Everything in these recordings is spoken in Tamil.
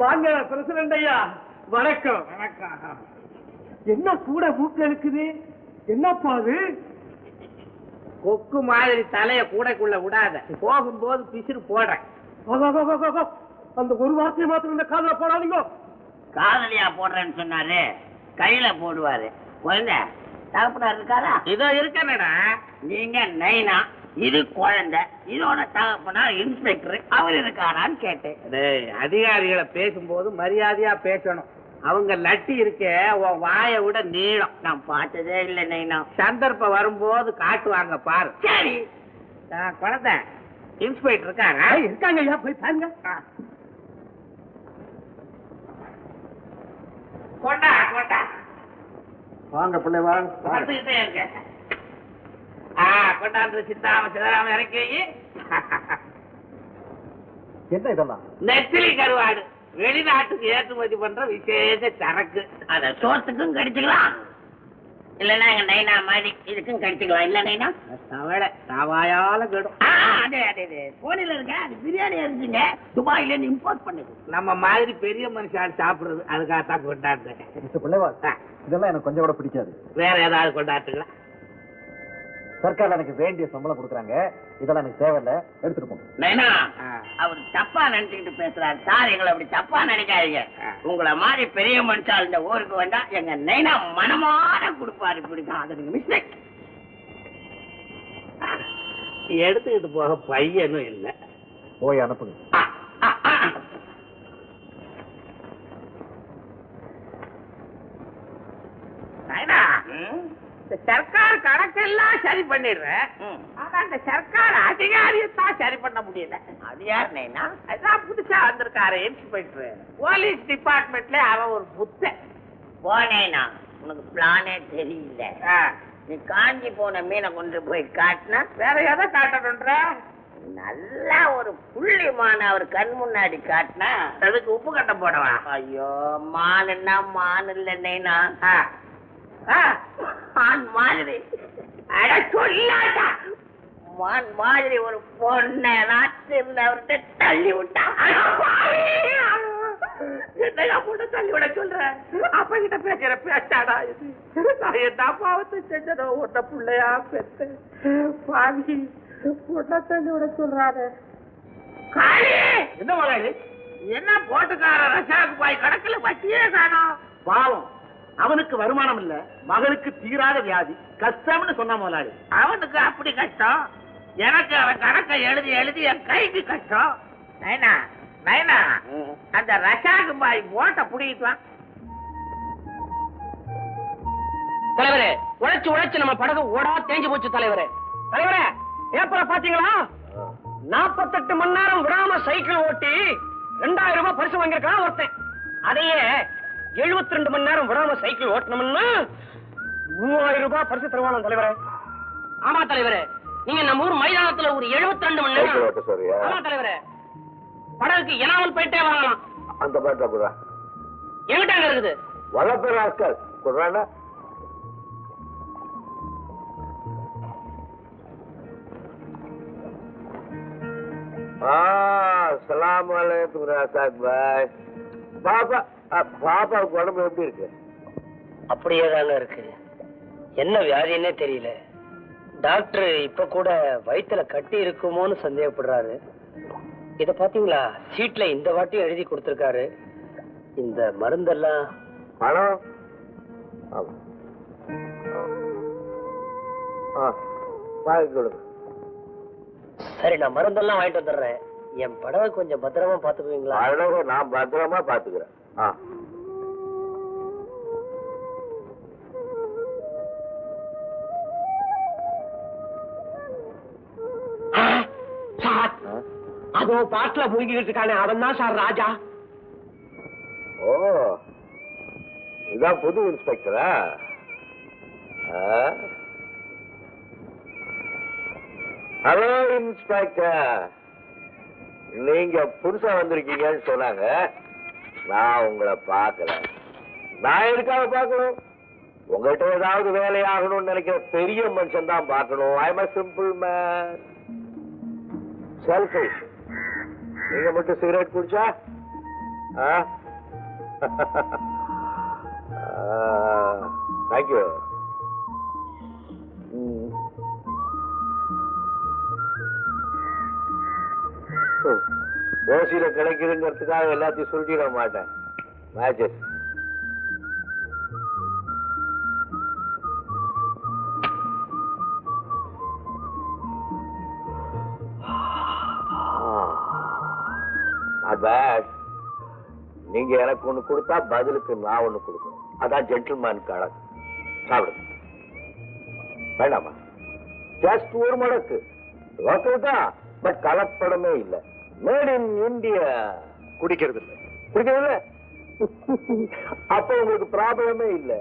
வாங்க பிரசிடண்ட் ஐயா. வணக்கம். வணக்கம். என்ன கூட மூக்கு இருக்குது? என்னப்பா அது? கொக்கு மாதிரி தலைய கூடைக்குள்ள விடாத, போகும்போது பிசிறு போடுறேன். அந்த ஒரு வார்த்தையை மாத்திரம் இந்த காதல போடாதீங்க. காதலியா போடுறேன்னு சொன்னாரு, கையில போடுவாரு. குழந்தை தகப்பனார் இருக்காரா? இதோ இருக்கா. நீங்க நைனா, இது குழந்தை, இதோட தகப்பனார் இன்ஸ்பெக்டர், அவர் இருக்காரான்னு கேட்டேன். அதிகாரிகளை பேசும்போது மரியாதையா பேசணும். அவங்க லட்டி இருக்க உன் வாயை விட நீளம். நான் பார்த்ததே இல்லை நைனா. சந்தர்ப்பம் வரும்போது காட்டுவாங்க பாரு. சரி குழந்தை, இன்ஸ்பெக்டர் இருக்காரா? இருக்காங்க ஐயா, போய் பாருங்க. கொண்டா கொண்டா. வாங்க பிள்ளை வாங்க. பார்த்துக்கிட்டே இருக்க. கொண்டாந்து சித்தாம சிதறாம இறக்கி. என்ன இதெல்லாம்? நெத்திலி கருவாடு, வெளிநாட்டுக்கு ஏற்றுமதி பண்ற விசேஷ சரக்கு. அத சோத்துக்கும் கடிச்சுக்கலாம், இல்லன்னா எங்க நைனா மாதிரி இதுக்கும் கடிச்சுக்கலாம். இல்ல நைனா தவளை தவாயால கெடும். அதே அதே போனில இருக்க, அது பிரியாணி இருந்துங்க, துபாயில இருந்து இம்போர்ட் பண்ணுது. நம்ம மாதிரி பெரிய மனுஷால் சாப்பிடுறது, அதுக்காகத்தான் கொண்டாடுறேன். இதெல்லாம் எனக்கு கொஞ்சம் கூட பிடிக்காது. வேற ஏதாவது கொண்டாடுங்களா? சர்க்கார் எனக்கு வேண்டிய சம்பளம் கொடுக்குறாங்க, இதெல்லாம் எனக்கு தேவையில்லை, எடுத்துட்டு போங்க. நைனா அவர் தப்பா நினைச்சுக்கிட்டு பேசுறாரு சார், எங்களை அப்படி தப்பா நினைக்காதீங்க. உங்களை மாதிரி பெரிய மனுஷால் இந்த ஊருக்கு வந்தா எங்க நைனா மனமான கொடுப்பாரு. பிடிக்கும், அது நீங்க மிஸ்டேக். எடுத்துக்கிட்டு போக பையனும் இல்லை. போய் அனுப்புங்க. சர்க்கார் கணக்கெல்லாம் சரி பண்ணிடுறேன், ஆனா அந்த சர்க்கார் அதிகாரியத்தான் சரி பண்ண முடியல. அது யார் நைனா? அதான் புதுசா வந்திருக்காரு இன்ஸ்பெக்டர். போலீஸ் டிபார்ட்மெண்ட்ல அவன் ஒரு புத்தன். போனேனா உனக்கு பிளானே தெரியல. நீ காஞ்சி போன மீனை கொண்டு போய் காட்டினா வேற எதை காட்டணுன்ற? நல்லா ஒரு புள்ளிமான அவர் கண் முன்னாடி காட்டினா அதுக்கு உப்பு கட்ட போடவா? ஐயோ, மானுன்னா மான் இல்ல நைனா, மான் மாதிரி. அட சொல்லாட்டா, மான் மாதிரி ஒரு பொண்ணை ராத்திரி அவர்கிட்ட தள்ளி விட்டா. என்னையா பொண்ணு தள்ளி விட சொல்ற? அப்ப கிட்ட பேசுற பேச்சாடா இது? நான் என்ன பாவத்தை செஞ்சதோ உன்ன பிள்ளையா பெத்து பாவி பொண்ணை தள்ளி விட சொல்றாரு. காளி என்ன வராது? என்ன போட்டுக்கார ரசாக்கு பாய் கணக்குல வட்டியே காணோம். பாவம், அவனுக்கு வருமானம் இல்ல, மகளுக்கு தீராத வியாதி, கஷ்டம்னு சொன்ன முதலாளி. அவனுக்கு அப்படி கஷ்டம், எனக்கு அவன் கணக்கை எழுதி எழுதி என் கைக்கு கஷ்டம். நைனா நைனா, அந்த ரசாக்கு பாய் போட்ட புடிக்கிட்டுவான். தலைவரே, உழைச்சு உழைச்சு நம்ம படகு ஓடா தேஞ்சு போச்சு தலைவரே. தலைவரே, ஏப்பரா பாத்தீங்களா? 48 மணி நேரம் விடாம சைக்கிள் ஓட்டி 2000 ரூபாய் பரிசு வாங்கியிருக்கான் ஒருத்தன். அதையே 72 மணி நேரம் விடாம சைக்கிள் ஓட்டணும்னு 3000 ரூபாய் பரிசு தருவானோ தலைவரே. ஆமா தலைவரே, நீங்க நம்ம ஊர் மைதானத்துல ஒரு 72 மணி நேரம். ஆமா தலைவரே, படகுக்கு எனாமல் போயிட்டே வரலாம். அந்த பாட்டா கூட எங்கிட்ட அங்க இருக்குது. வளப்பெறாஸ்கர் சொல்றானா? அஸ்ஸலாமு அலைக்கும் ரசாக் பாய். பாப்பா பாப்பாவுக்கு உடம்பு எப்படி இருக்கு? அப்படியே தாங்க இருக்கு. என்ன வியாதின்னே தெரியல. டாக்டர் இப்ப கூட வயித்துல கட்டி இருக்குமோன்னு சந்தேகப்படுறாரு. இத பாத்தீங்களா, சீட்ல இந்த வாட்டியும் எழுதி கொடுத்திருக்காரு. இந்த மருந்தெல்லாம் பணம் வாங்கி கொடுங்க. சரி, நான் மருந்தெல்லாம் வாங்கிட்டு வந்துடுறேன். என் படவை கொஞ்சம் பத்திரமா பாத்துக்குவீங்களா? அழகு, நான் பத்திரமா பாத்துக்கிறேன். அதோ பாட்டுல மூழ்கிட்டு இருக்கானே, அவன் தான் சார் ராஜா. ஓ, இதான் புது இன்ஸ்பெக்டரா? ஹலோ இன்ஸ்பெக்டர், நீங்க புதுசா வந்திருக்கீங்கன்னு சொன்னாங்க. நான் உங்களை பார்க்கல. நான் எதுக்காக பார்க்கணும்? உங்கள்கிட்ட ஏதாவது வேலையாகணும்னு நினைக்கிற பெரிய மனுஷன் தான் பார்க்கணும். I am a simple man. Selfish. நீங்க மட்டும் சிகரெட் குடிச்சா தேங்க்யூ. ஓசியில கிடைக்குதுங்கிறதுக்காக எல்லாத்தையும் சுருட்டிட மாட்டேன். மேட்சஸ் நீங்க எனக்கு ஒண்ணு கொடுத்தா பதிலுக்கு நான் ஒண்ணு கொடுக்கணும். அதான் ஜென்டில்மேன் கணக்கு. சாப்பிடுங்க. வேண்டாமா? ஜஸ்ட் ஒரு மடக்கு தான், பட் கலப்படமே இல்லை. Made in India. குடிக்கிறது இல்லை. குடிக்கிறது இல்லை அப்ப உங்களுக்கு ப்ராப்ளமே இல்லை.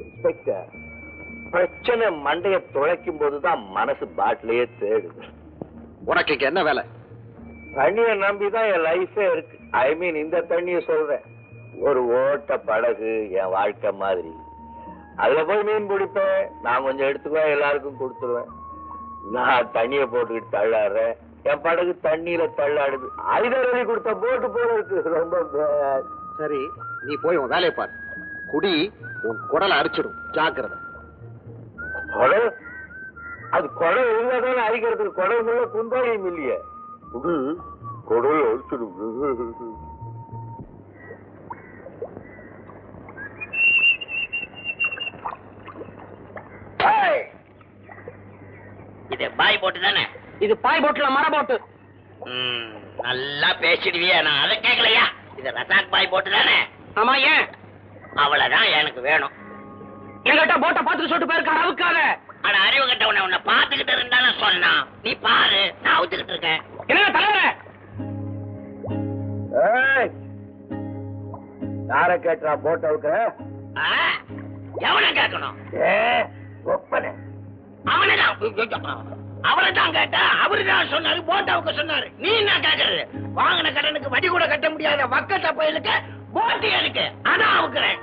இன்ஸ்பெக்டர், பிரச்சனை மண்டைய துளைக்கும் போதுதான் மனசு பாட்டிலேயே தேடுது. உனக்கு இங்க என்ன வேலை? தண்ணிய நம்பிதான் என் லைஃபே இருக்கு. ஐ மீன் இந்த தண்ணிய சொல்றேன். ஒரு ஓட்ட படகு என் வாழ்க்கை மாதிரி. அதுல போய் மீன் பிடிப்பேன். நான் கொஞ்சம் எடுத்துக்குவேன், எல்லாருக்கும் கொடுத்துருவேன். நான் தண்ணிய போட்டுக்கிட்டு தள்ளாடுறேன், என் படகு தண்ணியில தள்ளாடுது. ஐதரவி கொடுத்த போட்டு போல இருக்கு. ரொம்ப சரி, நீ போய் உன் வேலையை பாரு. குடி உன் குடலை அரிச்சிடும். ஜாக்கிரதை. குடல்? அது குடல் இருந்தாதானே அரிக்கிறதுக்கு. குடல் குந்தாரியும் இல்லையே. குடல் அரிச்சிடும். இது பாய் போட்டு தானே? இது பாய் போட்டுல மர போட்டு. நல்லா பேசிடுவியா? நான் அதை கேட்கலையா? இது ரசாக் பாய் போட்டு தானே? ஆமா. ஏன்? அவ்வளவுதான் எனக்கு வேணும். என்கிட்ட போட்டை பார்த்துட்டு சொல்லிட்டு போயிருக்காரு. அவுக்காத. ஆனா அறிவு கட்ட உன்னை பார்த்துக்கிட்டு இருந்தானே சொன்னா. நீ பாரு, நான் அவுத்துக்கிட்டு இருக்கேன். என்ன தலைவரே? யார கேட்டா போட்ட அவுக்க? எவனை கேட்கணும்? ஒப்பனை. அவரைதான் கேட்டா. அவருதான் சொன்னாரு போட்டாவுக்கு சொன்னாரு. நீ என்ன கேட்கறது? வாங்கின கடனுக்கு வட்டி கூட கட்ட முடியாத வக்கத்த பயலுக்கு போட்டி எனக்கு. அதான் அவுக்குறேன்.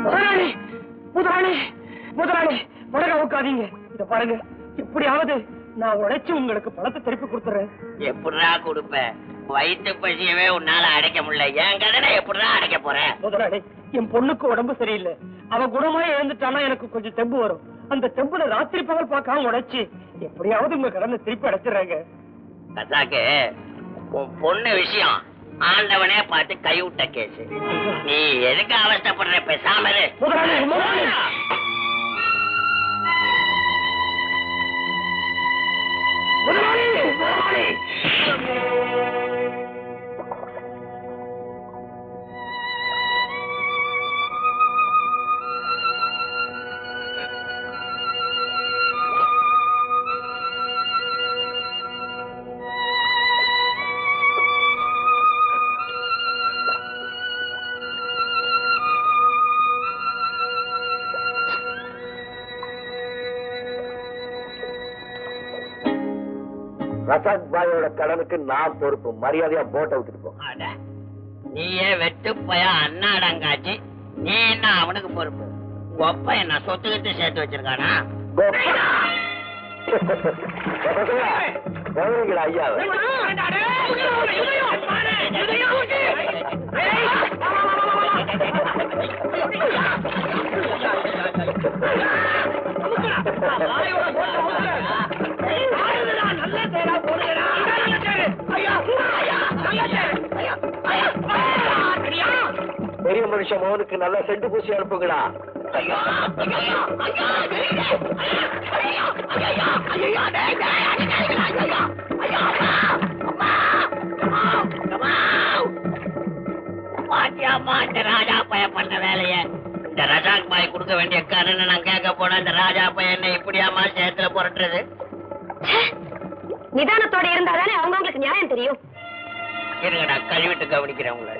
முதலாளி, முதலாளி, முதலாளி, படகு அவுக்காதீங்க. இத பாருங்க, எப்படியாவது நான் உழைச்சு உங்களுக்கு பணத்தை திருப்பி கொடுத்துறேன். எப்படிடா கொடுப்ப? வயிற்று பசியவே உன்னால அடைக்க முடியல. என் கடனை எப்படிடா அடைக்க போற? முதலாளி, என் பொண்ணுக்கு உடம்பு சரியில்லை. அவ குணமாய் எழுந்துட்டானா எனக்கு கொஞ்சம் தெம்பு வரும். அந்த தெம்புல ராத்திரி பகல் பார்க்காம உடைச்சு எப்படியாவது உங்க கடனை திருப்பி அடைச்சிடுறாங்க. கசாக்கு, உன் பொண்ணு விஷயம் ஆண்டவனே பார்த்து கைவிட்ட கேஸ். நீ எதுக்கு அவஸ்தப்படுற? பேசாம இரு. முதலாளி, முதலாளி. முதலாளி, முதலாளி. ரசாக் பாயோட கடனுக்கு நான் பொறுப்பு. மரியாதையா போட்டை விட்டுட்டு போ. நீயே வெட்டு போய அண்ணாடங்காச்சு. நீ என்ன அவனுக்கு பொறுப்பு? உங்க அப்பா என்ன சொத்துக்கிட்டு சேர்த்து வச்சிருக்கானா? ஐயா, பெரிய மனுஷன் மோனுக்கு நல்லா செண்டு பூசி அனுப்புங்களா. இந்த ராஜா பைய பண்ண வேலைய இந்த ரசாக் பாய் கொடுக்க வேண்டிய காரணம் நான் கேட்க போன. இந்த ராஜா பையன் என்ன இப்படியாமா சேத்துல புரட்டுறது? நிதானத்தோட இருந்தாதானே அவங்களுக்கு நியாயம் தெரியும். இருங்கடா, கழுவிட்டு கவனிக்கிறேன் உங்களை.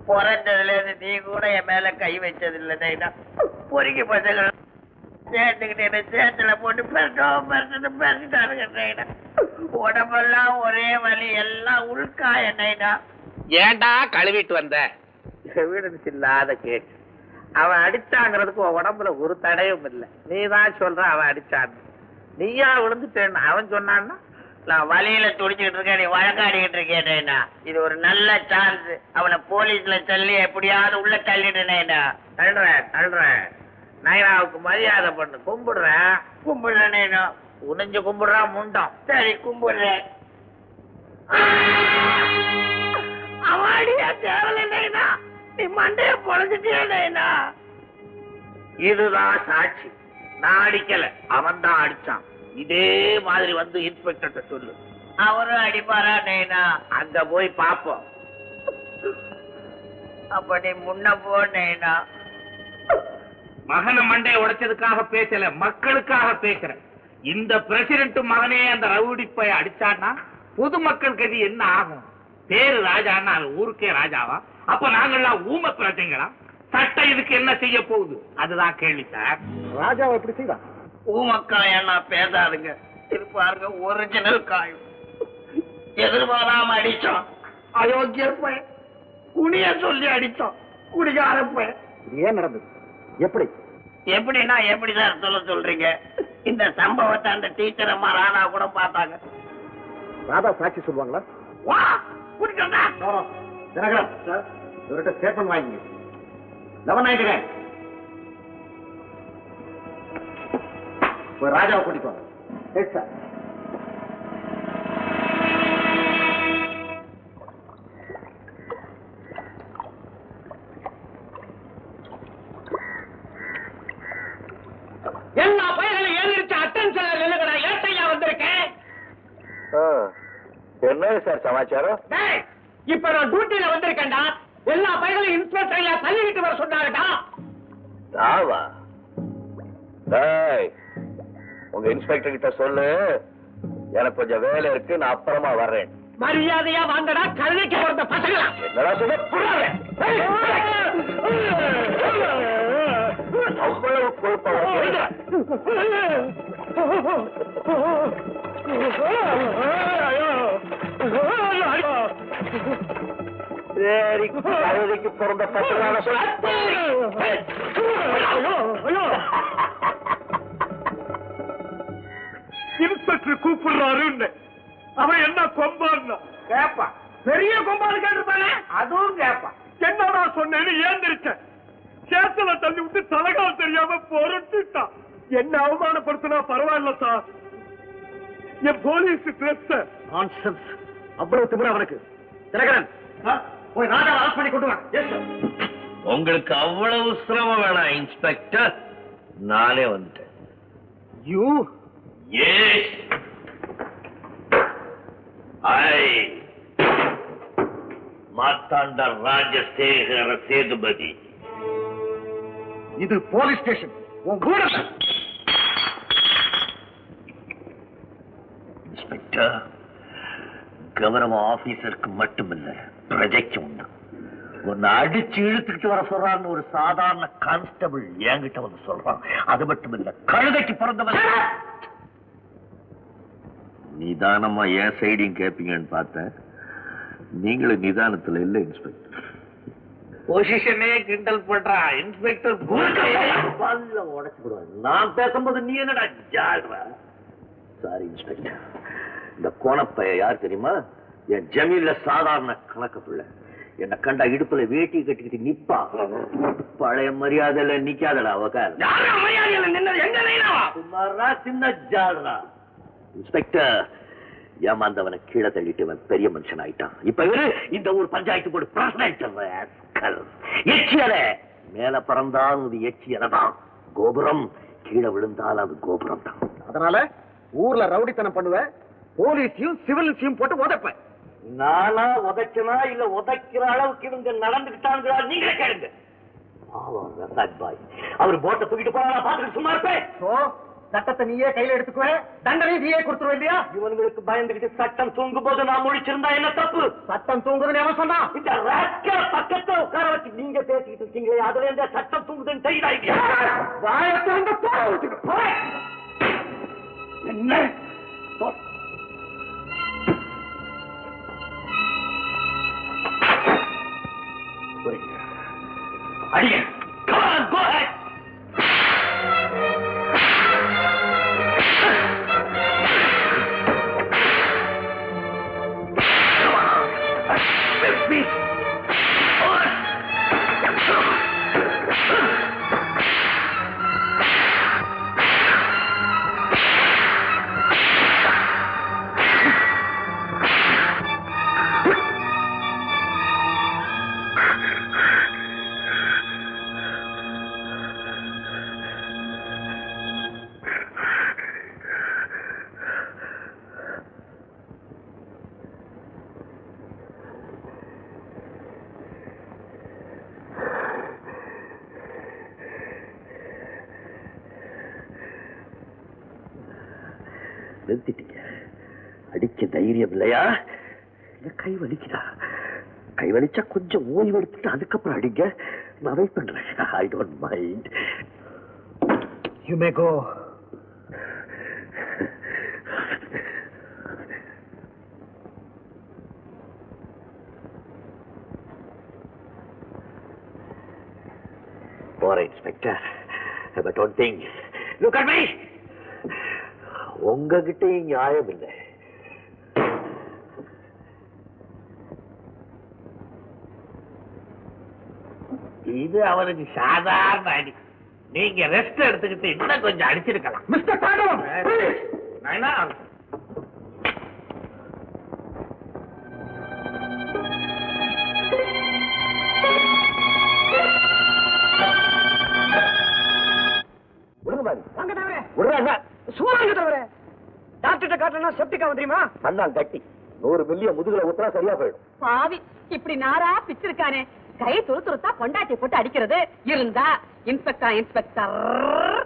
பிறந்ததுல இருந்து நீ கூட என் மேல கை வச்சது இல்லைன்னா பொறுக்கி பசங்க சேர்த்துக்கிட்டு என்ன சேத்துல போட்டு பெருட்டானுங்க. உடம்பெல்லாம் ஒரே வலி, எல்லாம் உள்கா. என்னைனா ஏண்டா கழுவிட்டு வந்த? எவிடன்ஸ் இல்லாத கேஸ். அவன் அடிச்சாங்கிறதுக்கு உடம்புல ஒரு தடையும் இல்லை. நீதான் சொல்ற அவன் அடிச்சான்னு. நீயா விழுந்துட்டேன் அவன் சொன்னான்னா நான் வழியில துடிச்சுக்கிட்டு இருக்கேன், நீ வழக்காடிக்கிட்டு இருக்கேன்னா இது ஒரு நல்ல சான்ஸ். அவனை போலீஸ்ல தள்ளி எப்படியாவது உள்ள தள்ளிடுனேன்னா தள்ளுறேன். நைனாவுக்கு மரியாதை பண்ணு. கும்பிடுறேன் உணிஞ்சு கும்பிடுறான் முண்டம். சரி கும்பிடுறேன். அவடியா தேவலைனா நீ மண்டைய பொழைச்சிட்டேனா? இதுதான் சாட்சி. நான் அடிக்கல, அவன் தான் அடிச்சான். இதே மாதிரி வந்து இன்ஸ்பெக்டர் சொல்லு. அவரும் அடிப்பாரா நேனா? அங்க போய் பாப்போம். அப்ப நீ முன்ன போனேனா? மகனை மண்டைய உடைச்சதுக்காக பேசல, மக்களுக்காக பேசுறேன். இந்த பிரசிடென்ட் மகனே அந்த ரவுடி போய் அடிச்சான்னா பொதுமக்கள் கதி என்ன ஆகும்? பேரு ராஜான்னா அது ஊருக்கே ராஜாவா? அப்ப நாங்கெல்லாம் ஊம பிரஜைங்களா? சட்டம் இதுக்கு என்ன செய்ய போகுது? அதுதான் கேள்வி சார். ராஜாவை எப்படி செய்தான்? ஊமக்காயன்னா பேசாதுங்க, இருப்பாருங்க ஒரிஜினல் காயம். எதிர்பாராம அடிச்சோம். அயோக்கியர் பையன். குனிய சொல்லி அடிச்சோம். குடிகார பையன். ஏன் நடந்தது? எப்படி? எப்படின்னா எப்படிதான் சொல்றீங்க? இந்த சம்பவத்தை அந்த டீச்சர் அம்மா ராதா கூட பார்த்தாங்க. ராதா சாட்சி சொல்லுவாங்களா? வா குடிச்சா தினகரன் சார், இவர்கிட்ட ஸ்டேட்மெண்ட் வாங்கிங்க. 1199 போய் ராஜாவை கூட்டிட்டு வாங்க. சரி சார். எல்லா பயிர்களும் எழுந்திருச்சு அட்டென்ஷன் நிலுங்கடா. ஏட்டையா வந்திருக்கேன். என்ன சார் சமாச்சாரம்? இப்ப நான் டியூட்டியில வந்திருக்கேன்டா. எல்லா பயிர்களும் இன்ஸ்பெக்டர் தள்ளிக்கிட்டு வர சொன்னாருடா. ஆவா உங்க இன்ஸ்பெக்டர் கிட்ட சொல்லு, எனக்கு கொஞ்சம் வேலை இருக்கு, நான் அப்புறமா வர்றேன். மரியாதையா வாங்கடா, கழுதைக்கு பிறந்த பசங்களா. என்னடா சொல்ல? அவ்வளவு கொழுப்பா? சரி, கழுதைக்கு பிறந்த பசங்களான சொல்ல. இன்ஸ்பெக்டர் கூப்பிடுறாரு. அவன் என்ன கொம்பான் கேப்பா. பெரிய கொம்பான்னு கேட்டிருப்பானே. அதுவும் கேப்பா. என்னடா சொன்னேன்னு ஏந்திருச்சேன். சேத்துல தள்ளி விட்டு தலைகால் தெரியாம பொருட்டுட்டான். என்ன அவமானப்படுத்தினா பரவாயில்ல சார். என் போலீஸ் ட்ரெஸ். நான்சென்ஸ். அவ்வளவு திமிர அவனுக்கு. தினகரன் போய் ராஜாவை ஆஃப் பண்ணி கொண்டு வா. Yes sir. உங்களுக்கு அவ்வளவு சிரமம் வேணாம் இன்ஸ்பெக்டர், நானே வந்துட்டேன். யூ Yes, மார்த்தாண்ட ராஜசேகர சேதுபதி. இது போலீஸ் ஸ்டேஷன். உன் கூட இன்ஸ்பெக்டர், கௌரவ ஆபீசருக்கு மட்டுமில்ல, பிரஜைக்கு உண்டு. உன்னை அடிச்சு இழுத்துக்கிட்டு வர சொல்றான்னு ஒரு சாதாரண கான்ஸ்டபிள் என்கிட்ட வந்து சொல்றான். அது மட்டும் இல்ல, கழுதைக்கு பிறந்தவன். நிதானமா ஏன் சைடிங் கேப்பீங்கன்னு பார்த்தேன். நீங்களும் நிதானத்துல இல்ல இன்ஸ்பெக்டர். பொசிஷனே கிண்டல் பண்றா இன்ஸ்பெக்டர். உடைச்சு விடுவாங்க. நான் பேசும்போது நீ என்னடா ஜாடுற? சாரி இன்ஸ்பெக்டர், இந்த கோணப்பைய யார் தெரியுமா? என் ஜமீன்ல சாதாரண கணக்கு பிள்ளை. என்ன கண்டா இடுப்புல வேட்டி கட்டிக்கிட்டு நிப்பா. பழைய மரியாதையில நிக்காதடா. சுமாரா சின்ன ஜாடுறா. இன்ஸ்பெக்டர், ஏமாந்தவனை கீழே தள்ளிட்டு பெரிய மனுஷன் ஆயிட்டான். இப்ப இந்த ஊர் பஞ்சாயத்து போர்டு பிரசிடென்ட். எச்சியல மேல பறந்தால் அது எச்சியலதான். கோபுரம் கீழே விழுந்தால் அது கோபுரம் தான். அதனால ஊர்ல ரவுடித்தனம் பண்ணுவேன், போலீஸையும் சிவில்ஸையும் போட்டு உதைப்பேன். நானா உதைச்சனா இல்ல உதைக்கிற அளவுக்கு இவங்க நடந்துகிட்டாங்க? நீங்களே கேளுங்க. அவர் போட்டை தூக்கிட்டு போனா பாத்துட்டு சும்மா இருப்பேன். சட்டத்தை நீயே கையில எடுத்துக்குவேன், தண்டனை நீயே கொடுத்துருவேன் இல்லையா? இவங்களுக்கு பயந்துகிட்டு சட்டம் தூங்கும் போது நான் முழிச்சிருந்தா என்ன தப்பு? சட்டம் தூங்குதுன்னு எவன் சொன்னான்? இந்த ராஸ்கல பக்கத்துல உட்கார வச்சு நீங்க பேசிக்கிட்டு இருக்கீங்களே, அதுல இந்த சட்டம் தூங்குதுன்னு தெரியுதா? என்ன அடிங்க. நிறுத்திட்டீங்க. அடிக்க தைரியம் இல்லையா? கை வலிக்குதா? கை வலிச்சா கொஞ்சம் ஓய்வு எடுத்துட்டு அதுக்கப்புறம் அடிங்க. நான் வெயிட் பண்றேன். I don't mind. You may go. போறேன் inspector. But one thing, look at me. உங்ககிட்டயும் நியாயம் இல்லை. இது அவனுக்கு சாதாரண அடி. நீங்க ரெஸ்ட் எடுத்துக்கிட்டு இன்னும் கொஞ்சம் அடிச்சிருக்கலாம். மிஸ்டர் தாண்டவம், டாக்டர் காட்டலன்னா செப்டிக் ஆகும் தெரியுமா? மண்ணால் கட்டி 100 மில்லியன் முதுகுல ஊத்துனா சரியா போயிடும். பாவி, இப்படி நாரா பிச்சிருக்கானே. கை துருத்தா பொண்டாட்டி போட்டு அடிக்கிறது இருந்தா இன்ஸ்பெக்டர் இன்ஸ்பெக்டர்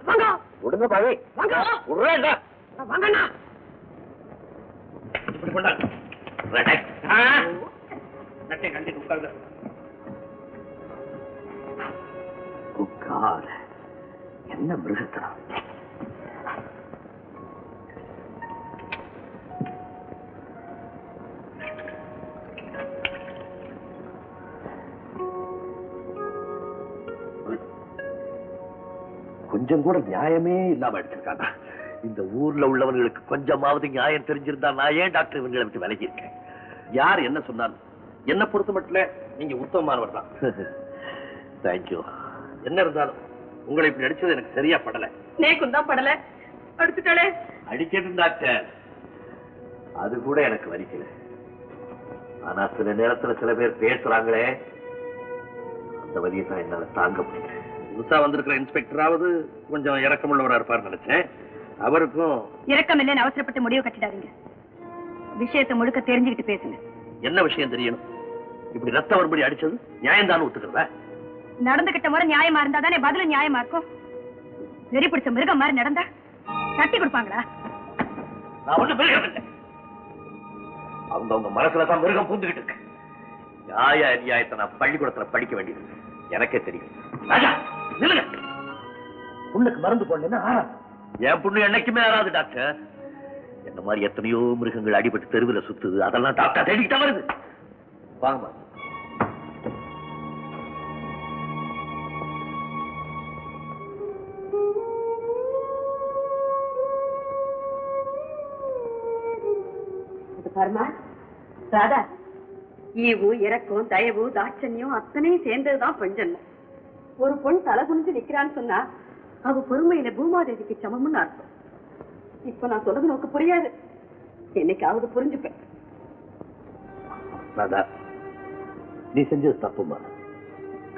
வாங்க. விடுங்க பாவி. வாங்க விடுறேன்டா. வாங்கண்ணா. இப்படி கொண்டாங்க. நட்டை கண்டிட்டு உட்கார்ந்து. என்ன மிருகத்தனம். கொஞ்சம் கூட நியாயமே இல்லாம எடுத்திருக்காங்க. இந்த ஊர்ல உள்ளவர்களுக்கு கொஞ்சமாவது நியாயம் தெரிஞ்சிருந்தா நான் ஏன் டாக்டர் இவங்களை விட்டு விலகி இருக்கேன். யார் என்ன சொன்னாலும் என்ன பொறுத்த மட்டும் நீங்க உத்தமமானவர் தான். தேங்க்யூ. என்ன இருந்தாலும் உங்களை இப்படி அடிச்சது எனக்கு சரியா படல. நேக்கும் தான் படல. அடிச்சுட்டாளே. அடிக்கிறது டாக்டர், அது கூட எனக்கு வலிக்கல. ஆனா சில நேரத்துல சில பேர் பேசுறாங்களே, அந்த வலியை தான் என்னால தாங்க முடியல. புதுசா வந்திருக்கிற இன்ஸ்பெக்டராவது கொஞ்சம் இறக்கமுள்ளவரா இருப்பார் நினைச்சேன். அவருக்கும் இரக்கம் இல்லைன்னு அவசரப்பட்டு முடிவு கட்டிடாதீங்க. விஷயத்தை முழுக்க தெரிஞ்சுக்கிட்டு பேசுங்க. என்ன விஷயம் தெரியணும்? இப்படி ரத்த வரும்படி அடிச்சது நியாயம் தான் ஒத்துக்கிறதா? நடந்துகிட்ட முறை நியாயமா இருந்தா தானே பதிலும் நியாயமா இருக்கும். வெறி பிடிச்ச மிருகம் மாதிரி நடந்தா தட்டி கொடுப்பாங்களா? நான் ஒண்ணு மிருகம் இல்லை. அவங்க மனசுலதான் மிருகம் பூந்துகிட்டு இருக்கு. நியாய அநியாயத்தை நான் பள்ளிக்கூடத்துல படிக்க வேண்டியது எனக்கே தெரியும். ராஜா நில்லுங்க. புண்ணுக்கு மருந்து போடலன்னா என் புண்ணு என்னைக்குமே ஆறாது டாக்டர். என்ன மாதிரி எத்தனையோ மிருகங்கள் அடிபட்டு தெருவில் சுத்துது. அதெல்லாம் டாக்டர் தேடிக்கிட்ட வருது. வாங்க. பாருமா ராதா, ஈவு இறக்கம் தயவு தாட்சண்யம் அத்தனையும் சேர்ந்ததுதான் பெண் ஜன்மம். ஒரு பொண் தலை குனிஞ்சு நிக்கிறான்னு சொன்னா அவ பொறுமையில பூமாதேவிக்கு சமம்னு அர்த்தம். இப்ப நான் சொல்றது நோக்கு புரியாது, என்னைக்காவது புரிஞ்சுப்பேன். ராதா, நீ செஞ்சது தப்புமா.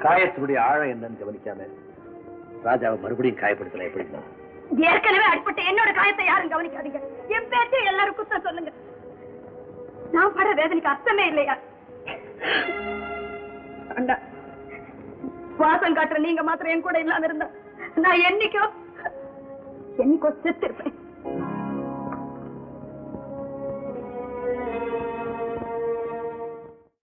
காயத்தினுடைய ஆழம் என்னன்னு கவனிக்காம ராஜாவை மறுபடியும் காயப்படுத்தல எப்படின்னா? ஏற்கனவே அடிப்பட்ட என்னோட காயத்தை யாரும் கவனிக்காதீங்க. என் பேச்சை எல்லாரும் குத்த சொல்லுங்க. நான் பட வேதனைக்கு அர்த்தமே இல்லையா? வாசம் காட்டுற நீங்க மாத்திரம் என் கூட இல்லாம இருந்தா நான் என்னைக்கோ செத்து இருப்பேன்.